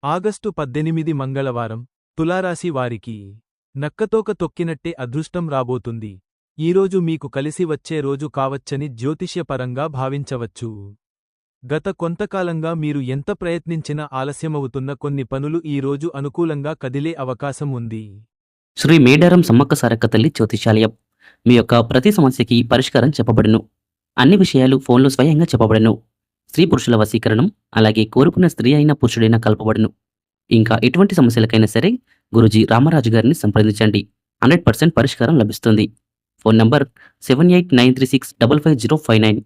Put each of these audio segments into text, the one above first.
August 18 మంగళవారం తులారాశి వారికి నక్కతోక తొక్కినట్టే అదృష్టం రాబోతుంది. ఈరోజు మీకు కలిసి వచ్చే రోజు కావచ్చని జ్యోతిష్యపరంగా భావించవచ్చు. గత కొంతకాలంగా మీరు ఎంత ప్రయత్నించినా ఆలస్యమవుతున్న కొన్ని పనులు ఈ రోజు అనుకూలంగా కదిలే అవకాశం ఉంది. శ్రీ మేడారం సమ్మక్క సారక్క తల్లి జ్యోతిషాలయం మీ యొక్క ప్రతి సమస్యకి పరిష్కారం చెప్పబడును. అన్ని విషయాలు ఫోన్లో స్వయంగా చెప్పబడును. స్త్రీ పురుషుల వశీకరణం, అలాగే కోరుకున్న స్త్రీ అయిన పురుషుడైనా కలపబడును. ఇంకా ఎటువంటి సమస్యలకైనా సరే గురూజీ రామరాజు గారిని సంప్రదించండి. 100% పరిష్కారం లభిస్తుంది. Phone number 7893655059.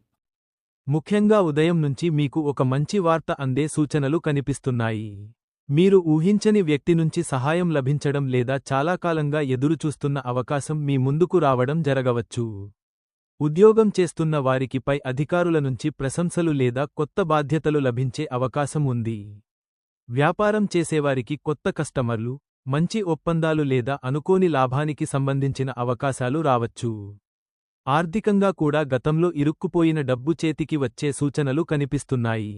ముఖ్యంగా ఉదయం నుంచి మీకు ఒక మంచి వార్త అందే సూచనలు కనిపిస్తున్నాయి. మీరు ఊహించని వ్యక్తి నుంచి సహాయం లభించడం లేదా చాలా కాలంగా ఎదురుచూస్తున్న అవకాశం మీ ముందుకు రావడం జరగవచ్చు. ఉద్యోగం చేస్తున్న వారికి పై అధికారుల నుంచి ప్రశంసలు లేదా కొత్త బాధ్యతలు లభించే అవకాశం ఉంది. వ్యాపారం చేసేవారికి కొత్త కస్టమర్లు, మంచి ఒప్పందాలు లేదా అనుకోని లాభానికి సంబంధించిన అవకాశాలు రావచ్చు. ఆర్థికంగా కూడా గతంలో ఇరుక్కుపోయిన డబ్బు చేతికి వచ్చే సూచనలు కనిపిస్తున్నాయి.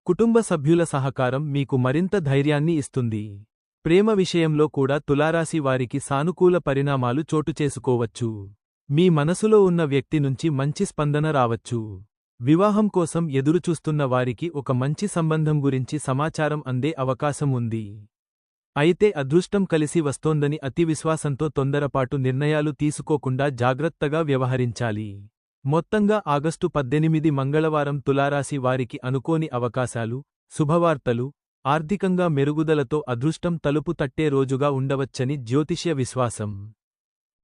కుటుంబ సభ్యుల సహకారం మీకు మరింత ధైర్యాన్ని ఇస్తుంది. ప్రేమ విషయంలో కూడా తులారాశి వారికి సానుకూల పరిణామాలు చోటుచేసుకోవచ్చు. మీ మనసులో ఉన్న వ్యక్తి నుంచి మంచి స్పందన రావచ్చు. వివాహం కోసం ఎదురుచూస్తున్న వారికి ఒక మంచి సంబంధం గురించి సమాచారం అందే అవకాశం ఉంది. అయితే అదృష్టం కలిసి వస్తోందని అతి విశ్వాసంతో తొందరపాటు నిర్ణయాలు తీసుకోకుండా జాగ్రత్తగా వ్యవహరించాలి. మొత్తంగా ఆగస్టు 18 మంగళవారం తులారాశి వారికి అనుకోని అవకాశాలు, శుభవార్తలు, ఆర్థికంగా మెరుగుదలతో అదృష్టం తలుపు తట్టే రోజుగా ఉండవచ్చని జ్యోతిష్య విశ్వాసం.